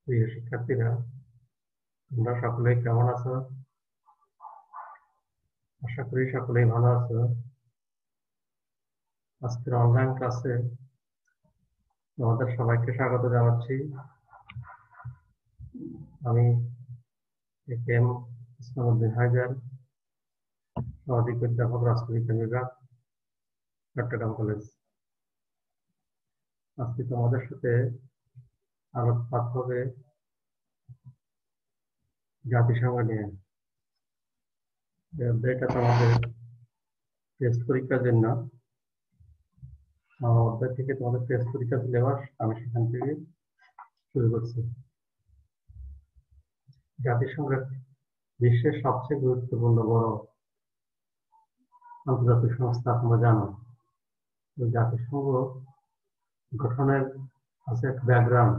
প্রিয় শিক্ষার্থীরা, তোমরা সকলেই কেমন আছো? আশা করি সকলেই ভালো আছো। আজকের অনলাইন ক্লাসে তোমাদের সবাইকে স্বাগত জানাচ্ছি। আমি এ.কে.এম. ইসলাম উদ্দিন হায়দার, সহযোগী অধ্যাপক, রাষ্ট্রবিজ্ঞান বিভাগ, চট্টগ্রাম কলেজ। আজকে তোমাদের সাথে আলোকপাত হবে জাতিসংঘ নিয়ে। এটা তোমাদের টেস্ট পরীক্ষার জন্য অধ্যায় থেকে তোমাদের টেস্ট পরীক্ষা সিলেবাস আমি সেখান থেকে শুরু করছি। জাতিসংঘ বিশ্বের সবচেয়ে গুরুত্বপূর্ণ বড় আন্তর্জাতিক সংস্থা, তোমরা জানো। জাতিসংঘ গঠনের আছে এক ব্যাকগ্রাউন্ড,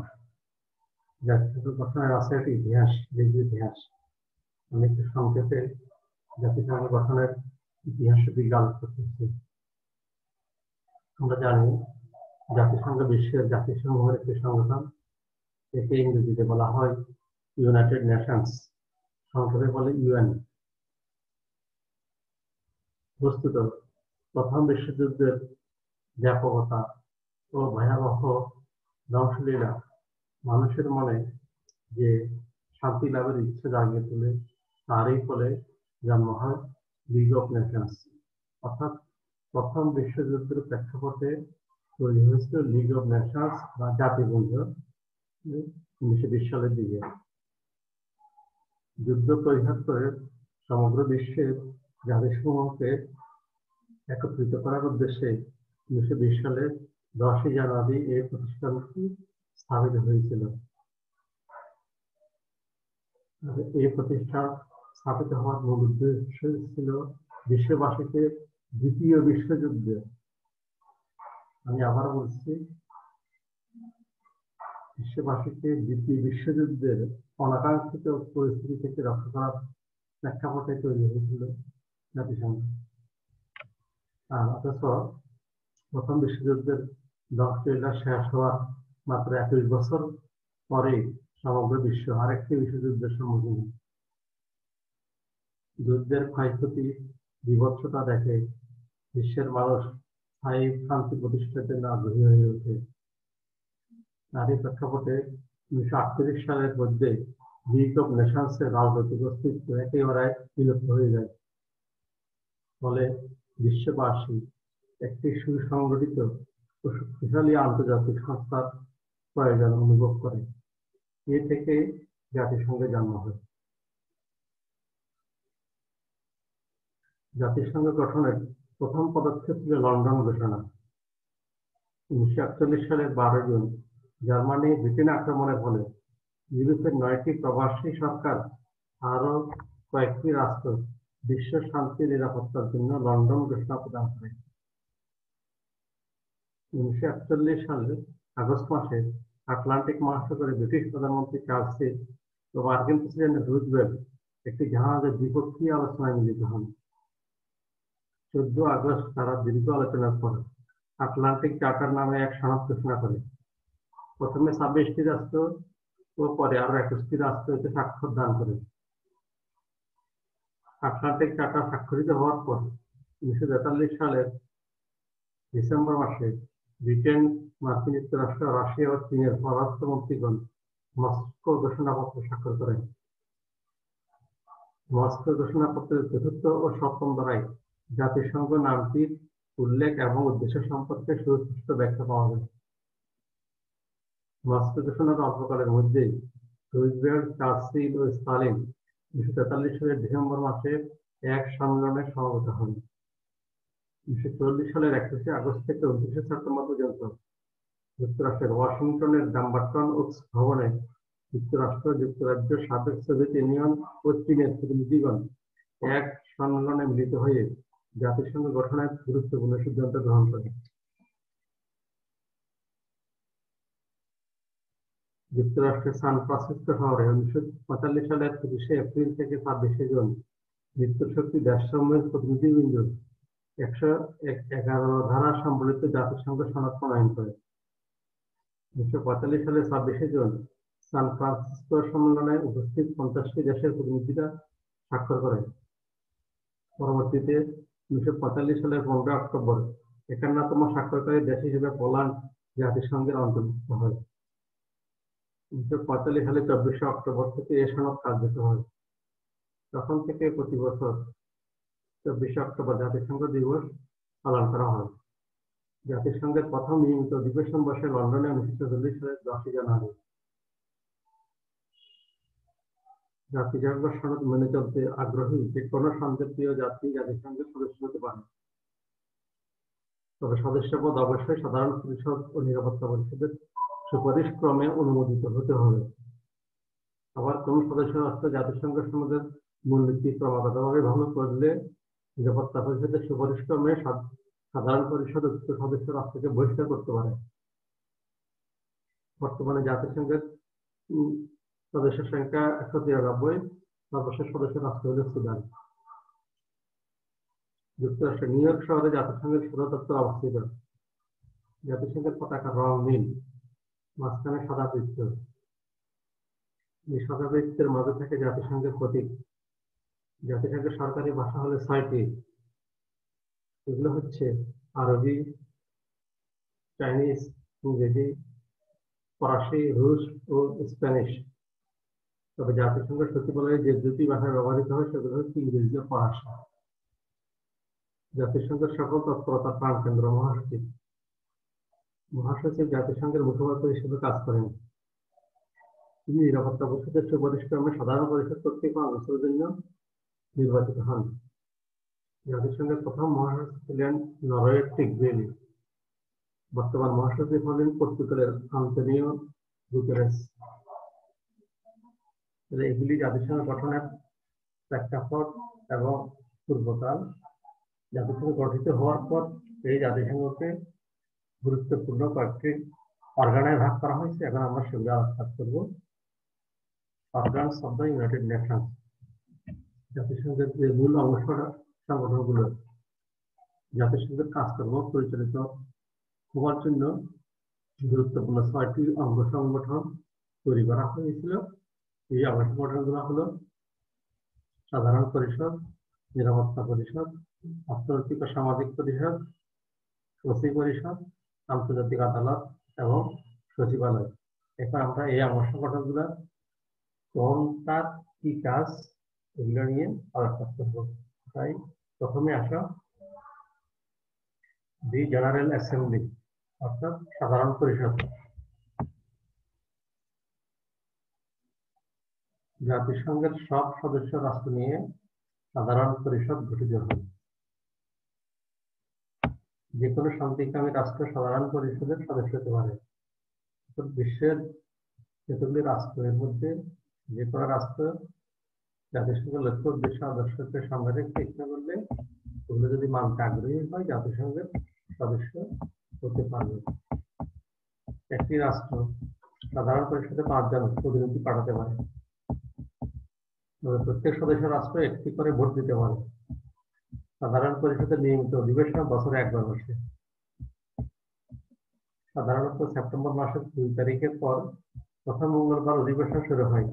জাতিসংঘ গঠনের আছে একটা ইতিহাস, দীর্ঘ ইতিহাস। আমি একটু সংক্ষেপে জাতিসংঘ গঠনের ইতিহাস দিকে আলোচনা করছি। আমরা জানি জাতিসংঘ বিশ্বের জাতিসমূহের একটি সংগঠন। একে ইংরেজিতে বলা হয় ইউনাইটেড নেশনস, সংক্ষেপে বলে ইউএন। বস্তুত প্রথম বিশ্বযুদ্ধের ব্যাপকতা ও ভয়াবহ ধ্বংসলীলা মানুষের মনে যে শান্তি লাভের ইচ্ছে জাগিয়ে তোলে, তারই ফলে জন্ম হয় লিগ অফ নেশনস। অর্থাৎ প্রথম বিশ্বযুদ্ধের প্রেক্ষাপটে তৈরি হয়েছিল লিগ অফ নেশনস বা জাতিপুঞ্জ 1920 সালের দিকে। যুদ্ধ পরিহার করে সমগ্র বিশ্বের জাতিসমূহকে একত্রিত করার উদ্দেশ্যে 1920 সালের 10 জানুয়ারি এই প্রতিষ্ঠানটি স্থাপিত হয়েছিল। এই প্রতিষ্ঠান স্থাপিত হওয়ার মূল উদ্দেশ্য ছিল বিশ্ববাসীকে দ্বিতীয় বিশ্বযুদ্ধে, আমি আবার বলছি, বিশ্ববাসীকে দ্বিতীয় বিশ্বযুদ্ধের অনাকাঙ্ক্ষিত পরিস্থিতি থেকে রক্ষা করার প্রেক্ষাপটে তৈরি হয়েছিল জাতিসংঘ। অথচ প্রথম বিশ্বযুদ্ধের ধ্বংসলীলা শেষ হওয়ার মাত্র 21 বছর পরে সমগ্র বিশ্ব আরেকটি বিশ্বযুদ্ধের সম্মুখীন। যুদ্ধের ক্ষয়ক্ষতি, বিভৎসতা দেখে বিশ্বের মানুষ স্থায়ী শান্তি প্রতিষ্ঠার জন্য আগ্রহী হয়ে ওঠে। তারই প্রেক্ষাপটে 1948 সালের মধ্যে লিগ অফ নেশনসের রাজনৈতিক অস্তিত্ব একেবারে বিলুপ্ত হয়ে যায়। ফলে বিশ্ববাসী একটি সুসংগঠিত ও শক্তিশালী আন্তর্জাতিক সংস্থার প্রয়োজন অনুভব করে। এ থেকে জাতিসংঘের জন্ম হয়। জাতিসংঘ গঠনের প্রথম পদক্ষেপ ছিল লন্ডন ঘোষণা। 1941 সালের 12 জুন জার্মানি ব্রিটেন আক্রমণের ফলে ইউরোপের 9টি প্রবাসী সরকার আরো কয়েকটি রাষ্ট্র বিশ্ব শান্তি নিরাপত্তার জন্য লন্ডন ঘোষণা প্রদান করে। 1941 সালের আগস্ট মাসে আটলান্টিক মহাসাগরে ব্রিটিশ প্রধানমন্ত্রী চার্লস ও মার্কিন প্রেসিডেন্ট রুজভেল্ট একটি জাহাজে দ্বিপক্ষীয় আলোচনায় মিলিত হন। 14 আগস্ট তারা দীর্ঘ আলোচনার পর আটলান্টিক চার্টার নামে এক সনদ ঘোষণা করে। প্রথমে 26টি রাষ্ট্র ও পরে আরো 21টি রাষ্ট্র এতে স্বাক্ষর দান করে। আটলান্টিক চার্টার স্বাক্ষরিত হওয়ার পর 1943 সালের ডিসেম্বর মাসে ব্রিটেন, মার্কিন যুক্তরাষ্ট্র, রাশিয়া ও চীনের পররাষ্ট্রমন্ত্রীগণ মস্কো ঘোষণাপত্র স্বাক্ষর করেন। মস্কো ঘোষণাপত্রের চতুর্থ ও সপ্তম ধারায় জাতিসংঘ নামটির উল্লেখ এবং উদ্দেশ্য সম্পর্কে সুস্পষ্ট ব্যাখ্যা পাওয়া যায়। মস্কো ঘোষণার অল্পকালের মধ্যেই রুজভেল্ট, চার্চিল ও স্টালিন 1943 সালের ডিসেম্বর মাসে এক সম্মেলনে সমবেত হন। 1940 সালের 21 আগস্ট থেকে 29 সেপ্টেম্বর পর্যন্ত যুক্তরাষ্ট্রের ওয়াশিংটনের ডাম্বারটন ওকস ভবনে যুক্তরাষ্ট্র, যুক্তরাজ্য, সাবেক সোভিয়েত ইউনিয়ন ও চীনের প্রতিনিধিগণ এক সম্মেলনে মিলিত হয়ে জাতিসংঘ গঠনের গুরুত্বপূর্ণ সিদ্ধান্ত গ্রহণ করে। যুক্তরাষ্ট্রের সান ফ্রান্সিসকো শহরে 1945 সালের 30 এপ্রিল থেকে 26 জুন মিত্রশক্তি দেশসমূহের প্রতিনিধিবৃন্দ 111 ধারা সম্বলিত জাতিসংঘ সনদ প্রণয়ন করে। 1945 সালের 26 জুন সান ফ্রান্সিসকো সম্মেলনে উপস্থিত 50টি দেশের প্রতিনিধিরা স্বাক্ষর করে। পরবর্তীতে 1945 সালের 15 অক্টোবর 51তম স্বাক্ষরকারী দেশ হিসেবে পোল্যান্ড জাতিসংঘের অন্তর্ভুক্ত হয়। 1945 সালে 24 অক্টোবর থেকে এ সনদ কার্যকর হয়। তখন থেকে প্রতি বছর 24 অক্টোবর জাতিসংঘ দিবস পালন করা হয়। জাতিসংঘের প্রথম নিয়মিত অধিবেশন বসে লন্ডনে 1940 সালের 10 জানুয়ারি। জাতিসংঘ সনদ মেনে চলতে আগ্রহী যে কোনো শান্তিপ্রিয় জাতি জাতিসংঘের সদস্য হতে পারে, তবে সদস্যপদ অবশ্যই সাধারণ পরিষদ ও নিরাপত্তা পরিষদের সুপারিশ ক্রমে অনুমোদিত হতে হবে। আবার কোন সদস্য রাষ্ট্র জাতিসংঘ সনদের মূলনীতি ক্রমাগতভাবে ভঙ্গ করলে নিরাপত্তা পরিষদের সুপারিশ ক্রমে সাধারণ পরিষদ উক্ত সদস্য রাষ্ট্রকে বহিষ্কার করতে পারে। বর্তমানে জাতিসংঘের সদস্য সংখ্যা 193, সর্বশেষ সদস্য রাষ্ট্র হল সুদান। যুক্তরাষ্ট্রের নিউ ইয়র্ক শহরে জাতিসংঘের সদর দপ্তর অবস্থিত। জাতিসংঘের পতাকার রং নীল, মাঝখানে সাদা বৃত্ত। এই সাদা বৃত্তের মাঝে থাকে জাতিসংঘের প্রতীক। জাতিসংঘের সরকারি ভাষা হলো 6টি। এগুলো হচ্ছে আরবি, চাইনিজ, ইংরেজি, ফরাসি, রুশ ও স্প্যানিশ। তবে জাতিসংঘ সচিবালয়ে যে দুটি ভাষা ব্যবহৃত হয় সেগুলো হচ্ছে ইংরেজি ও ফরাসি। জাতিসংঘের সকল তৎপরতার প্রাণকেন্দ্র মহাসচিব। মহাসচিব জাতিসংঘের মুখপাত্র হিসেবে কাজ করেন। তিনি নিরাপত্তা পরিষদের সুপারিশ ক্রমে সাধারণ পরিষদ কর্তৃক 5 বছরের জন্য নির্বাচিত হন। জাতিসংঘের প্রথম মহাসচিব ছিলেন নরওয়ের টিগভেলি। বর্তমান মহাসচিব হলেন পর্তুগালের আন্তোনিও গুতেরেস। এগুলি জাতিসংঘ গঠনের প্রেক্ষাপট এবং পূর্বকাল। জাতিসংঘ গঠিত হওয়ার পর এই জাতিসংঘকে গুরুত্বপূর্ণ কয়েকটি অর্গানে ভাগ করা হয়েছে। এখন আমরা সেগুলো আলোচনা করব। Organs of the United Nations, জাতিসংঘের যে মূল অংশ সংগঠনগুলো জাতিসংঘের কাজকর্ম পরিচালিত হওয়ার জন্য গুরুত্বপূর্ণ 6টি অঙ্গ সংগঠন তৈরি করা হয়েছিল। এই অঙ্গ সংগঠনগুলো হলো সাধারণ পরিষদ, নিরাপত্তা পরিষদ, অর্থনৈতিক ও সামাজিক পরিষদ, সচিব পরিষদ, আন্তর্জাতিক আদালত এবং সচিবালয়। এখন আমরা এই অঙ্গ সংগঠনগুলো কোনটার কি কাজ এগুলো নিয়ে আলোচনা করব। তাই প্রথমে আসা দি জেনারেল অ্যাসেম্বলি অর্থাৎ সাধারণ পরিষদ। জাতিসংঘের সব সদস্য রাষ্ট্র নিয়ে সাধারণ পরিষদ গঠিত হয়। যে কোনো শান্তিকামী রাষ্ট্র সাধারণ পরিষদের সদস্য হতে পারে। বিশ্বের যতগুলি রাষ্ট্রের মধ্যে যে কোনো রাষ্ট্র জাতিসংঘের লক্ষ্য উদ্দেশ্য আদর্শকে সামনে রেখে ইচ্ছা করলে ওগুলো যদি মানতে আগ্রহী হয় জাতিসংঘের সদস্য হতে পারবে। একটি রাষ্ট্র সাধারণ পরিষদে 5 জন প্রতিনিধি পাঠাতে পারে। প্রত্যেক সদস্য রাষ্ট্র একটি করে ভোট দিতে পারে। সাধারণ পরিষদের নিয়মিত অধিবেশন বছরে একবার বসে। সাধারণত সেপ্টেম্বর মাসের 2 তারিখের পর প্রথম মঙ্গলবার অধিবেশন শুরু হয়।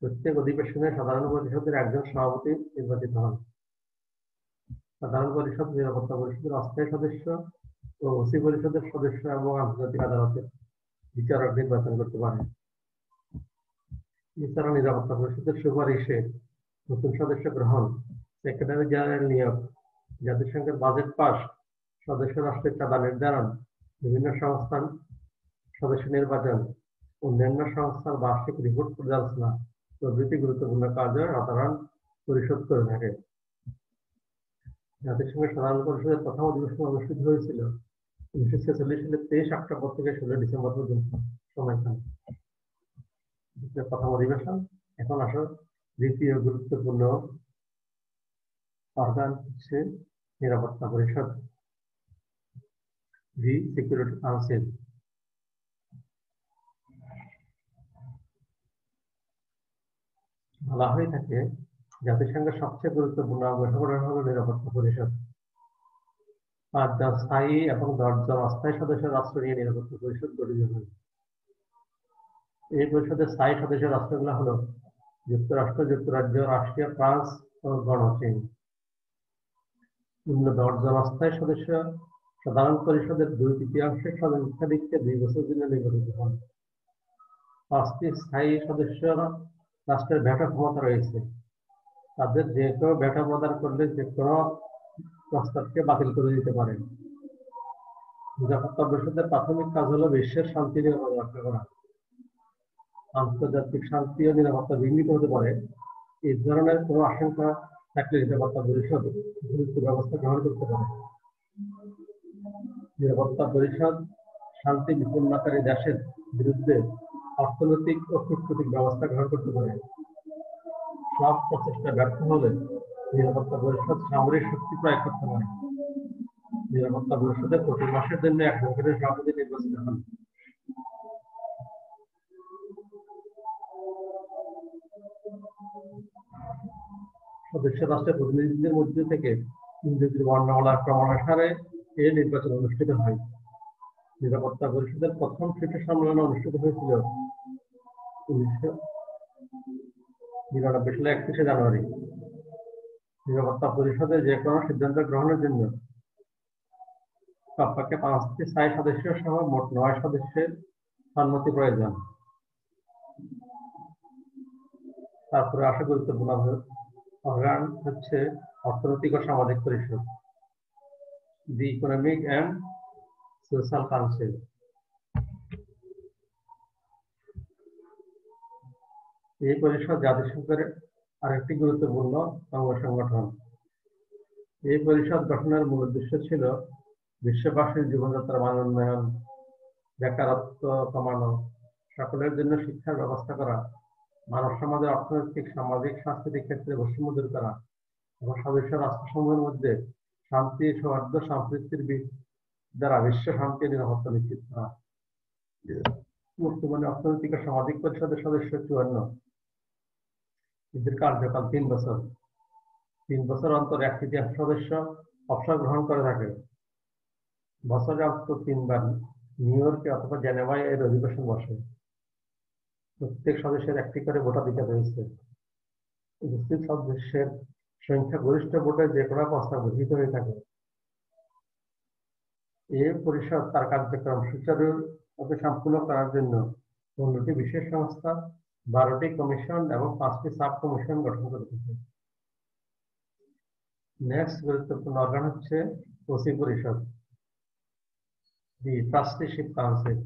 প্রত্যেক অধিবেশনে সাধারণ পরিষদের একজন সভাপতি নির্বাচিত হন। সাধারণ পরিষদ নিরাপত্তা পরিষদের অস্থায়ী সদস্য ও ওসি পরিষদের সদস্য এবং আন্তর্জাতিক আদালতের বিচারক নির্বাচন করতে পারে। এছাড়া নিরাপত্তা পরিষদের সুপারিশে নতুন সদস্য গ্রহণ, সেক্রেটারি জেনারেল নিয়োগ, জাতিসংঘের বাজেট পাস, সদস্য রাষ্ট্রের চাঁদা নির্ধারণ, বিভিন্ন সংস্থার সদস্য নির্বাচন, অন্যান্য সংস্থার বার্ষিক রিপোর্ট পর্যালোচনা প্রভৃতি গুরুত্বপূর্ণ কার্য সাধারণ পরিষদ করে থাকে। জাতিসংঘের সাধারণ পরিষদের প্রথম অধিবেশন অনুষ্ঠিত হয়েছিল 1946 সালের 23 অক্টোবর থেকে 16 ডিসেম্বর পর্যন্ত সময়কাল। প্রথম অধিবেশন। এখন আসো দ্বিতীয় গুরুত্বপূর্ণ অর্গান হচ্ছে নিরাপত্তা পরিষদ, দি সিকিউরিটি কাউন্সিল। বলা হয়ে থাকে জাতিসংঘের সবচেয়ে গুরুত্বপূর্ণ অঙ্গ সংগঠন হল নিরাপত্তা পরিষদ। 5 জন স্থায়ী এবং 10 জন অস্থায়ী সদস্য রাষ্ট্র নিয়ে নিরাপত্তা পরিষদ গঠিত হয়। এই পরিষদের স্থায়ী সদস্য রাষ্ট্রগুলো হলো যুক্তরাষ্ট্র, যুক্তরাজ্য, রাশিয়া, ফ্রান্স ও গণচীন। নিম্ন 10 জন অস্থায়ী সদস্য সাধারণ পরিষদের 2/3 সংখ্যাধিক্যে 2 বছরের জন্য নির্বাচিত হন। 5টি স্থায়ী সদস্য রাষ্ট্রের ভেটো ক্ষমতা রয়েছে। তাদের যে কেউ ভেটো প্রদান করলে যে কোনো প্রস্তাবকে বাতিল করে দিতে পারে। নিরাপত্তা পরিষদের প্রাথমিক কাজ হলো বিশ্বের শান্তি নিরাপত্তা রক্ষা করা। আন্তর্জাতিক শান্তি ও নিরাপত্তা বিঘ্নিত হতে পারে এই ধরনের কোনো আশঙ্কা থাকলে নিরাপত্তা পরিষদ উপযুক্ত ব্যবস্থা গ্রহণ করতে পারে। নিরাপত্তা পরিষদ শান্তি বিপন্নকারী দেশের বিরুদ্ধে অর্থনৈতিক ও কূটনৈতিক ব্যবস্থা গ্রহণ করতে পারে। সব প্রচেষ্টা ব্যর্থ হলে নিরাপত্তা পরিষদ সামরিক শক্তি প্রয়োগ করতে পারে। নিরাপত্তা পরিষদে প্রতি মাসের জন্য এক বছরের সভাপতি নির্বাচিত হন। সদস্য রাষ্ট্রের প্রতিনিধিদের মধ্যে থেকে ইংরেজি বর্ণমালার ক্রমানুসারে এ নির্বাচন অনুষ্ঠিত হয়। নিরাপত্তা পরিষদের প্রথম শীর্ষ সম্মেলন অনুষ্ঠিত হয়েছিল 1999 সালে 31 জানুয়ারি। নিরাপত্তা পরিষদে যে কোনো সিদ্ধান্ত গ্রহণের জন্য কমপক্ষে 5টি স্থায়ী সদস্য সহ মোট 9 সদস্যের সম্মতি প্রয়োজন। তারপরে আসা গুরুত্বপূর্ণ অর্গান হচ্ছে অর্থনৈতিক ও সামাজিক পরিষদ, দি ইকোনমিক অ্যান্ড সোশ্যাল কাউন্সিল। এই পরিষদ জাতিসংঘের আরেকটি গুরুত্বপূর্ণ অঙ্গ সংগঠন। এই পরিষদ গঠনের মূল উদ্দেশ্য ছিল বিশ্ববাসীর জীবনযাত্রার মান উন্নয়ন, বেকারত্ব কমানো, সকলের জন্য শিক্ষার ব্যবস্থা করা, মানব সমাজের অর্থনৈতিক, সামাজিক, সাংস্কৃতিক ক্ষেত্রে বৈষম্য দূর করা এবং সদস্য রাষ্ট্রসমূহের মধ্যে শান্তি, সৌহার্দ্য, সম্প্রীতির দ্বারা বিশ্ব শান্তি ও নিরাপত্তা নিশ্চিত করা। বর্তমানে অর্থনৈতিক ও সামাজিক পরিষদের সদস্য 54। এদের কার্যকাল 3 বছর। 3 বছর অন্তর 1/3 সদস্য অবসর গ্রহণ করে থাকে। বছরে অন্তত 3 বার নিউ ইয়র্কে অথবা জেনেভায় এর অধিবেশন বসে। প্রত্যেক সদস্যের একটি করে ভোটাধিকার রয়েছে। উপস্থিত সদস্যের সংখ্যা গরিষ্ঠ ভোটে যে কোনো প্রস্তাব গৃহীত হয়ে থাকে। এই পরিষদ তার কার্যক্রম সুচারুভাবে সম্পূর্ণ করার জন্য 15টি বিশেষ সংস্থা, 12টি কমিশন এবং 5টি সাব কমিশন গঠন করে থাকে। নেক্সট গুরুত্বপূর্ণ অর্গান হচ্ছে ওসি পরিষদ, দি ট্রাস্টিশিপ কাউন্সিল।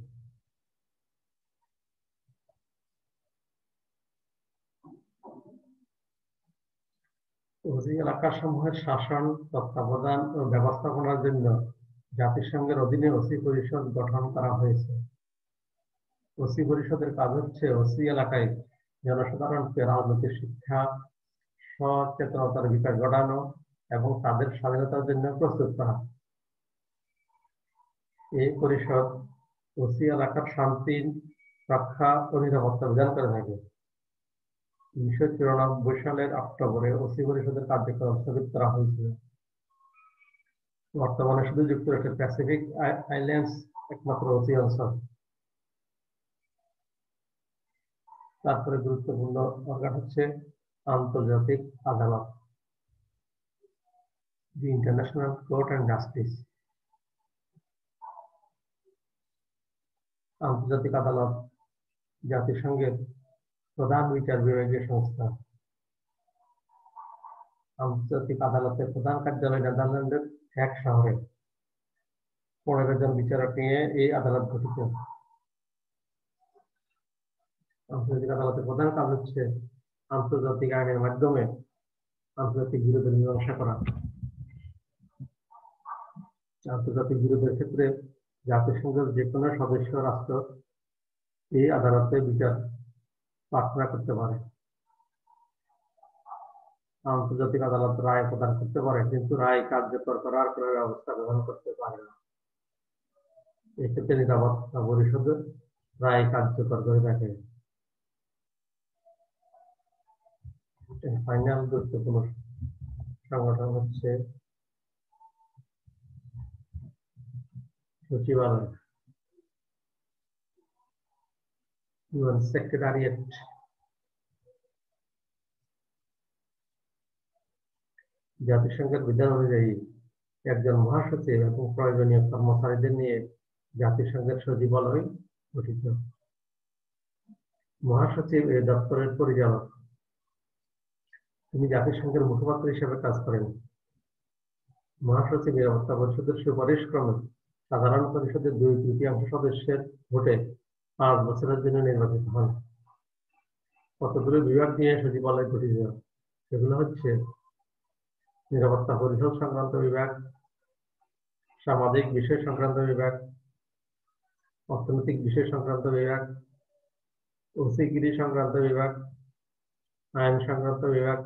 ওসি এলাকাসমূহের শাসন, তত্ত্বাবধান ও ব্যবস্থাপনার জন্য জাতিসংঘের অধীনে ওসি পরিষদ গঠন করা হয়েছে। ওসি পরিষদের কাজ হচ্ছে ওসি এলাকায় জনসাধারণকে রাজনৈতিক শিক্ষা, সচেতনতার বিকাশ ঘটানো এবং তাদের স্বাধীনতার জন্য প্রস্তুত করা। এই পরিষদ ওসি এলাকার শান্তি রক্ষা ও নিরাপত্তা বিধান করে থাকে। 1994 সালের অক্টোবরে ওসি পরিষদের কার্যক্রম স্থগিত করা হয়েছিল। বর্তমানে শুধু যুক্তরাষ্ট্রের প্যাসিফিক আইল্যান্ডস একমাত্র ওসি অঞ্চল। তারপরে গুরুত্বপূর্ণ অর্গান হচ্ছে আন্তর্জাতিক আদালত, the international court and justice. আন্তর্জাতিক আদালত জাতিসংঘের প্রধান বিচার বিভাগীয় সংস্থা। আন্তর্জাতিক আদালতের প্রধান কার্যালয় নেদারল্যান্ডের হেগ শহরে। 15 জন বিচারক নিয়ে এই আদালত গঠিত। আন্তর্জাতিক আদালতের প্রধান কাজ হচ্ছে আন্তর্জাতিক আইনের মাধ্যমে আন্তর্জাতিক বিরোধের মীমাংসা করা। আন্তর্জাতিক বিরোধের ক্ষেত্রে জাতিসংঘের যে কোনো সদস্য রাষ্ট্র এই আদালতে বিচার প্রার্থনা করতে পারে। আন্তর্জাতিক আদালত রায় প্রদান করতে পারে, কিন্তু রায় কার্যকর করার কোনো ব্যবস্থা গ্রহণ করতে পারে না। এক্ষেত্রে নিরাপত্তা পরিষদের রায় কার্যকর করে থাকে। ফাইনাল গুরুত্বপূর্ণ সংগঠন হচ্ছে সচিবালয়। ইউএন সেক্রেটারিয়েট জাতিসংঘের বিধান অনুযায়ী একজন মহাসচিব এবং প্রয়োজনীয় কর্মচারীদের নিয়ে জাতিসংঘের সচিবালয় গঠিত। মহাসচিব এই দপ্তরের পরিচালক। তিনি জাতিসংঘের মুখপাত্র হিসেবে কাজ করেন। মহাসচিব নিরাপত্তা পরিষদের সুপারিশ ক্রমে সাধারণ পরিষদের 2/3 সদস্যের ভোটে 5 বছরের জন্য নির্বাচিত হন। কতগুলো বিভাগ নিয়ে সচিবালয় গঠিত? সেগুলো হচ্ছে নিরাপত্তা পরিষদ সংক্রান্ত বিভাগ, সামাজিক বিষয় সংক্রান্ত বিভাগ, অর্থনৈতিক বিষয় সংক্রান্ত বিভাগ, ওসিগিরি সংক্রান্ত বিভাগ, আইন সংক্রান্ত বিভাগ,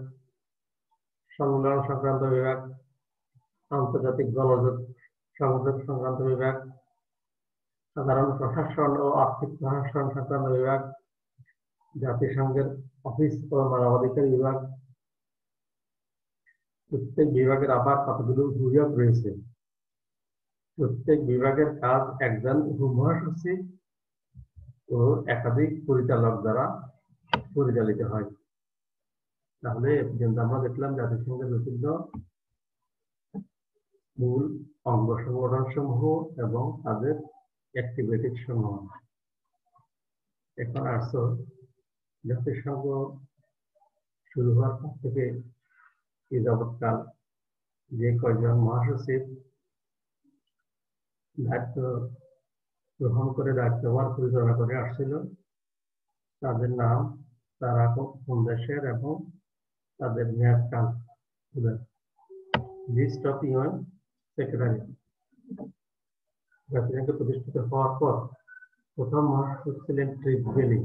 সংবিধান সংক্রান্ত বিভাগ, আন্তর্জাতিক গণজোট সংযোগ সংক্রান্ত বিভাগ, সাধারণ প্রশাসন ও আর্থিক প্রশাসন সংক্রান্ত বিভাগ, জাতিসংঘের অফিস ও মানবাধিকার বিভাগ। প্রত্যেক বিভাগের আবার কতগুলো বিভাগ রয়েছে। প্রত্যেক বিভাগের কাজ একজন উপমহাসচিব ও একাধিক পরিচালক দ্বারা পরিচালিত হয়। তাহলে কিন্তু আমরা দেখলাম জাতিসংঘের বিভিন্ন মূল অঙ্গ সংগঠন সমূহ এবং তাদের অ্যাক্টিভিটিস সমূহ। এখন আসো জাতিসংঘ শুরু হওয়ার পর থেকে এই যাবৎকাল যে কয়জন মহাসচিব দায়িত্ব গ্রহণ করে দায়িত্বভার পরিচালনা করে আসছিল তাদের নাম, তারা কোন দেশের এবং তাদের মেয়াদকাল। List of UN secretary. জাতিসংঘ প্রতিষ্ঠিত হওয়ার পর প্রথম মহাসচিব ছিলেন ট্রিপ ভেলি।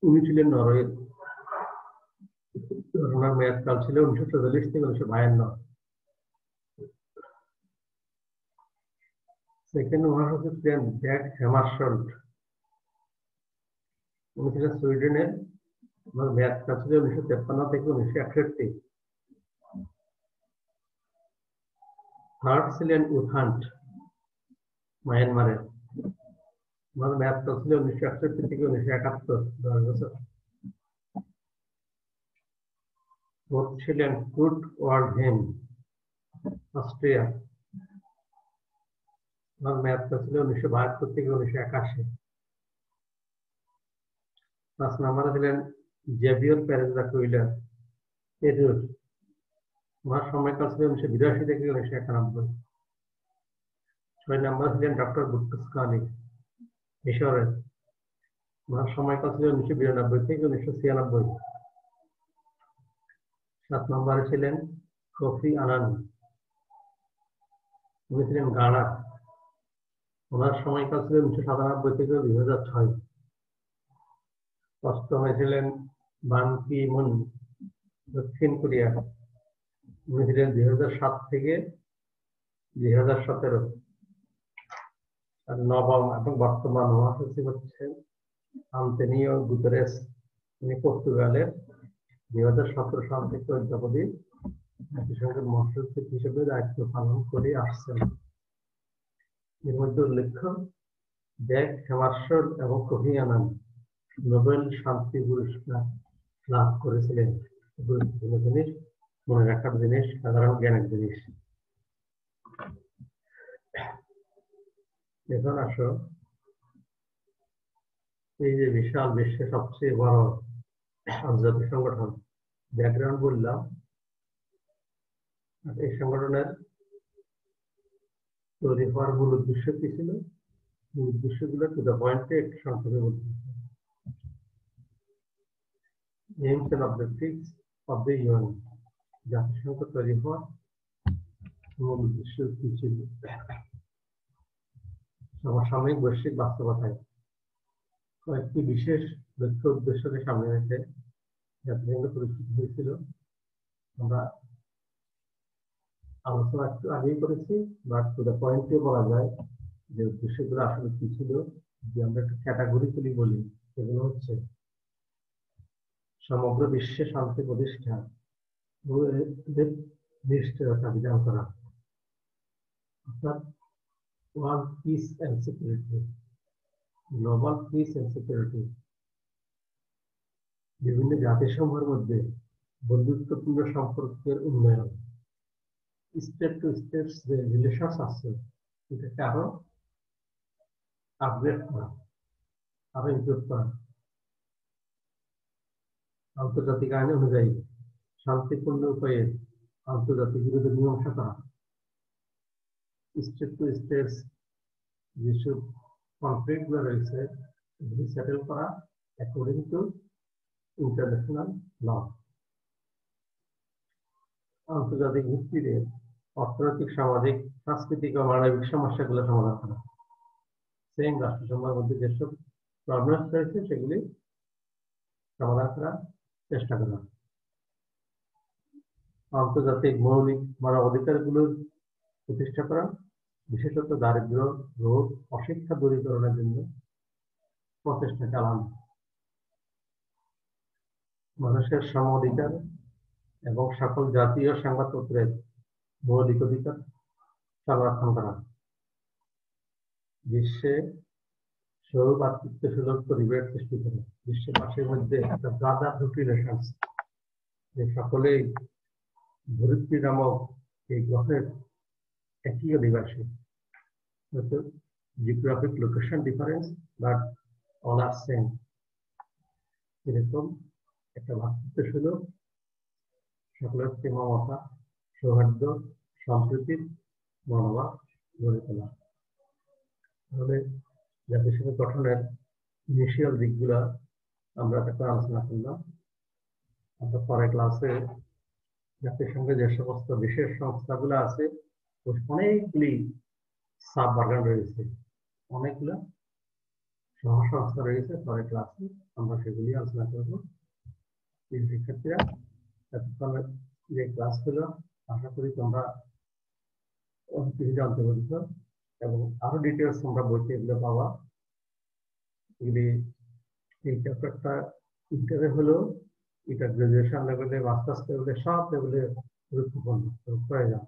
উনি ছিলেন নরওয়ের। ওনার মেয়াদকাল ছিল 1944 থেকে 1952। সেকেন্ড মহাসচিব ছিলেন ড্যাগ হ্যামারশোল্ড। উনি ছিলেন সুইডেনের। ওনার মেয়াদকাল ছিল 1953 থেকে 1961। থার্ড ছিলেন উথান্ট, মায়ানমারের। ওনার মেয়াদকাল ছিল 1961 থেকে 1971, 10 বছর। ফোর্থ ছিলেন কুর্ট ওয়াল্ডহেইম, অস্ট্রিয়া। ওনার মেয়াদকাল ছিল 1972 থেকে 1981। 5 নম্বরে ছিলেন জেভিয়র পেরেজ দা কুইলার, পেরুর। ওনার সময়কাল ছিল 1982 থেকে 1991। 6 নম্বরে ছিলেন ডক্টর বুট্রোস ঘনি, মিশরের। ওনার সময়কাল ছিল 1992 থেকে 1996। 7 নম্বরে ছিলেন কোফি আনান, উনি ছিলেন গানা। ওনার সময়কাল ছিল 1997 থেকে 2006। 8মে ছিলেন বান কি মুন, দক্ষিণ কোরিয়া। উনি ছিলেন 2007 থেকে 2017। আর 9ম এবং বর্তমান মহাসচিব হচ্ছেন আন্তোনিও গুতেরেস। উনি পর্তুগালের। 2017 সাল থেকে অদ্যাবধি জাতিসংঘের মহাসচিব হিসেবে দায়িত্ব পালন করে আসছেন। এর মধ্যে উল্লেখ্য, ড্যাগ হ্যামারশোল্ড এবং কোফি আনান নোবেল শান্তি পুরস্কার লাভ করেছিলেন। গুরুত্বপূর্ণ জিনিস, মনে রাখার জিনিস, সাধারণ জ্ঞানের জিনিস। এখন আসো, এই যে বিশাল বিশ্বের সবচেয়ে বড় আন্তর্জাতিক সংগঠন, ব্যাকগ্রাউন্ড বললাম। এই সংগঠনের তৈরি হওয়ার মূল উদ্দেশ্য কি ছিল? মূল উদ্দেশ্যগুলো টু দ্য পয়েন্টে একটু সংক্ষেপে বলতে। Aims and objectives of the UN. জাতিসংঘ তৈরি হওয়ার মূল উদ্দেশ্য কি ছিল? সমসাময়িক বৈশ্বিক বাস্তবতায় কয়েকটি বিশেষ লক্ষ্য উদ্দেশ্যকে সামনে রেখে জাতিসংঘ প্রতিষ্ঠিত হয়েছিল। আমরা আলোচনা একটু আগেই করেছি, বাট টু দ্য পয়েন্টে বলা যায় যে উদ্দেশ্যগুলো আসলে কি ছিল। যে আমরা একটু ক্যাটাগরিক্যালি বলি, সেগুলো হচ্ছে সমগ্র বিশ্বে শান্তি প্রতিষ্ঠা ও এদের নিশ্চয়তা বিধান করা, অর্থাৎ world peace and security. Global peace and security, বিভিন্ন জাতিসমূহের মধ্যে বন্ধুত্বপূর্ণ সম্পর্কের উন্নয়ন, স্টেট টু স্টেট যে রিলেশনস আছে এটাকে আরো আপগ্রেড করা, আরো ইমপ্রুভ করা, আন্তর্জাতিক আইন অনুযায়ী শান্তিপূর্ণ উপায়ে আন্তর্জাতিক বিরোধী মীমাংসা করা, স্টেট টু স্টেট যেসব কনফ্লিক্ট গুলো রয়েছে এগুলি সেটেল করা অ্যাকর্ডিং টু ইন্টারন্যাশনাল ল, আন্তর্জাতিক ভিত্তিতে অর্থনৈতিক, সামাজিক, সাংস্কৃতিক ও মানবিক সমস্যাগুলো সমাধান করা, সেম রাষ্ট্রসমূহের মধ্যে যেসব প্রবলেম রয়েছে সেগুলি সমাধান করার চেষ্টা করা, আন্তর্জাতিক মৌলিক মানবাধিকারগুলোর প্রতিষ্ঠা করা, বিশেষত দারিদ্র, রোগ, অশিক্ষা দূরীকরণের জন্য প্রচেষ্টা চালানো, মানুষের সম অধিকার এবং সকল জাতীয় সংবাদপত্রের মৌলিক অধিকার সংরক্ষণ করা, বিশ্বে সৌভাতৃত্ব সুলভ পরিবেশ সৃষ্টি করা, বিশ্ববাসীর মধ্যে একটা ব্রাদারহুড রিলেশনস, যে সকলেই ধরিত্রী নামক এই গ্রহের একই অধিবাসী, geographic location difference but all are same, এরকম একটা ভাতৃত্ব সুলভ সকলের মমতা, সৌহার্দ্য, সম্প্রীতির মনোভাব গড়ে তোলা। তাহলে জাতিসংঘ গঠনের ইনিশিয়াল দিকগুলা আমরা একটা আলোচনা করলাম। আমরা পরের ক্লাসে জাতিসংঘে যে সমস্ত বিশেষ সংস্থাগুলো আছে অনেকগুলি সাব অর্গান রয়েছে, অনেকগুলো সহ সংস্থা রয়েছে, পরের ক্লাসে আমরা সেগুলি আলোচনা করবো। শিক্ষার্থীরা এতক্ষণ যে ক্লাস হলো আশা করি তোমরা অনেক কিছু জানতে পারছ এবং আরো ডিটেলস তোমরা বইতে এগুলো পাওয়া। এগুলি এই চ্যাপ্টারটা ইন্টারে হলো, এটা গ্রাজুয়েশন লেভেলে, মাস্টার্স লেভেলে, সব লেভেলে গুরুত্বপূর্ণ প্রয়োজন।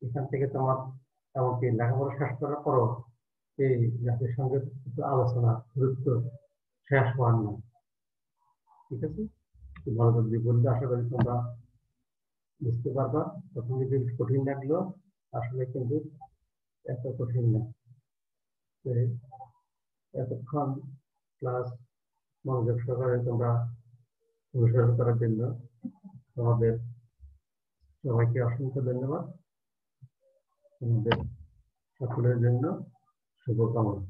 এখান থেকে তোমার এমনকি লেখাপড়া শেষ করার পরও এই জাতিসংঘের আলোচনা গুরুত্ব শেষ হওয়ার নয়। ঠিক আছে, ভালো করে বললে আশা করি তোমরা বুঝতে পারবা। প্রথমে যদি কঠিন লাগলো, আসলে কিন্তু এত কঠিন না। এতক্ষণ ক্লাস মনোযোগ সহকারে তোমরা অনুসরণ করার জন্য তোমাদের সবাইকে অসংখ্য ধন্যবাদ। তোমাদের সকলের জন্য শুভকামনা।